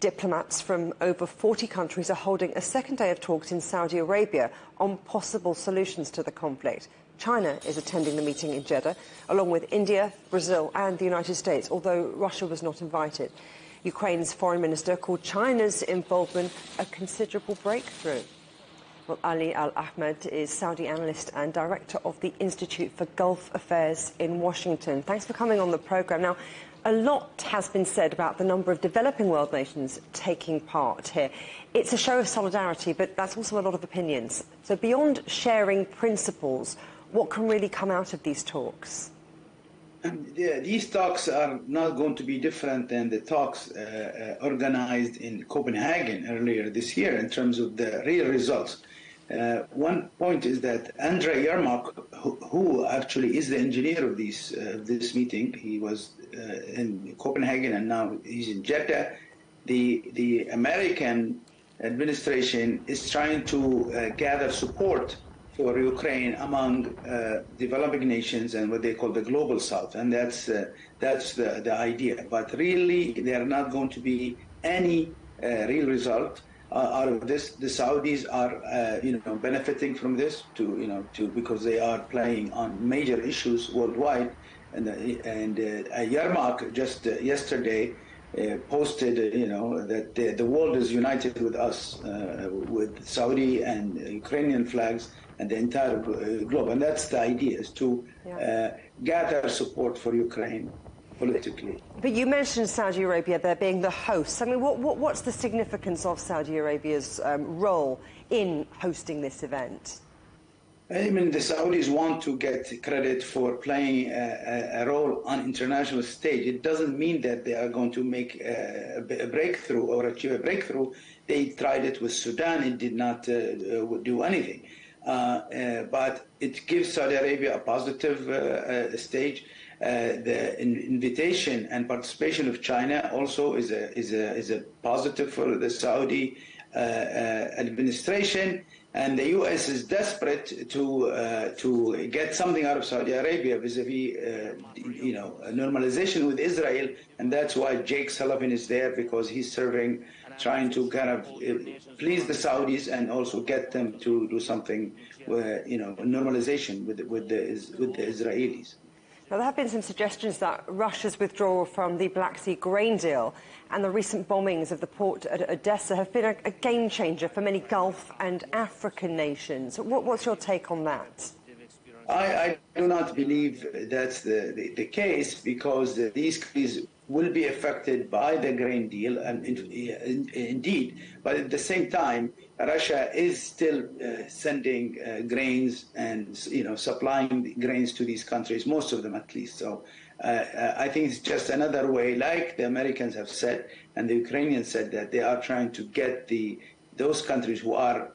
Diplomats from over 40 countries are holding a second day of talks in Saudi Arabia on possible solutions to the conflict. China is attending the meeting in Jeddah, along with India, Brazil and the United States, although Russia was not invited. Ukraine's foreign minister called China's involvement a considerable breakthrough. Well, Al-Ahmed is Saudi analyst and director of the Institute for Gulf Affairs in Washington. Thanks for coming on the programme. Now, a lot has been said about the number of developing world nations taking part here. It's a show of solidarity, but that's also a lot of opinions. So beyond sharing principles, what can really come out of these talks? These talks are not going to be different than the talks organized in Copenhagen earlier this year in terms of the real results. One point is that Andrei Yermak, who actually is the engineer of this meeting, he was in Copenhagen and now he's in Jeddah. The American administration is trying to gather support for Ukraine among developing nations and what they call the global south, and that's the idea. But really, there are not going to be any real result out of this. The Saudis are, benefiting from this because they are playing on major issues worldwide. And Yermak just yesterday posted, that the world is united with us, with Saudi and Ukrainian flags and the entire globe. And that's the idea, is to gather support for Ukraine politically. But you mentioned Saudi Arabia there being the host. I mean, what's the significance of Saudi Arabia's role in hosting this event? I mean, the Saudis want to get credit for playing a role on international stage. It doesn't mean that they are going to make a breakthrough or achieve a breakthrough. They tried it with Sudan. It did not do anything. But it gives Saudi Arabia a positive stage. The invitation and participation of China also is a positive for the Saudi administration. And the U.S. is desperate to get something out of Saudi Arabia vis-a-vis, normalization with Israel, and that's why Jake Sullivan is there, because he's trying to kind of please the Saudis and also get them to do something, normalization with the Israelis. Now, there have been some suggestions that Russia's withdrawal from the Black Sea grain deal and the recent bombings of the port at Odessa have been a game changer for many Gulf and African nations. What's your take on that? I do not believe that's the case, because these countries will be affected by the grain deal, and indeed, but at the same time, Russia is still sending grains and supplying grains to these countries, most of them at least. So I think it's just another way, like the Americans have said and the Ukrainians said, that they are trying to get those countries who are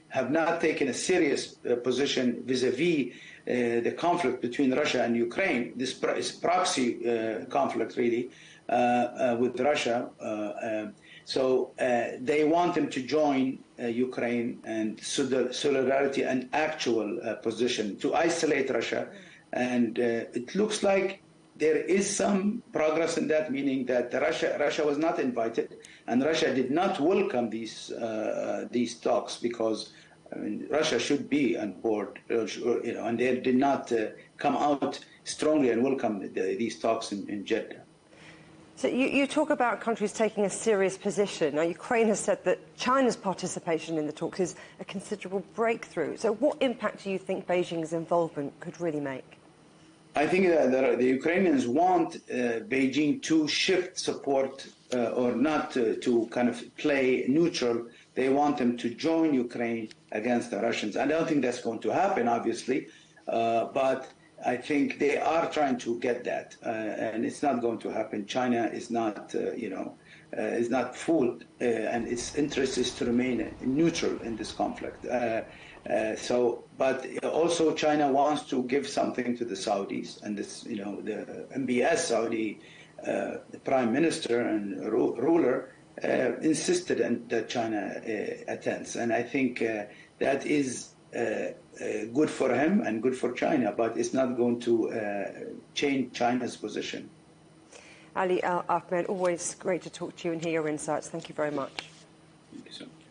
have not taken a serious position vis-a-vis the conflict between Russia and Ukraine. This is proxy conflict, really, with Russia. So they want them to join Ukraine and solidarity and actual position to isolate Russia. And it looks like there is some progress in that, meaning that Russia was not invited, and Russia did not welcome these talks, because Russia should be on board, and they did not come out strongly and welcome these talks in Jeddah. So you talk about countries taking a serious position. Now, Ukraine has said that China's participation in the talks is a considerable breakthrough. So what impact do you think Beijing's involvement could really make? I think that the Ukrainians want Beijing to shift support or not to kind of play neutral. They want them to join Ukraine against the Russians. I don't think that's going to happen, obviously, but I think they are trying to get that, and it's not going to happen. China is not, is not fooled, and its interest is to remain neutral in this conflict. But also China wants to give something to the Saudis, and this, the MBS Saudi prime minister and ruler insisted that China attends, and I think that is good for him and good for China, but it's not going to change China's position. Ali Al-Ahmed, always great to talk to you and hear your insights. Thank you very much. Thank you so much.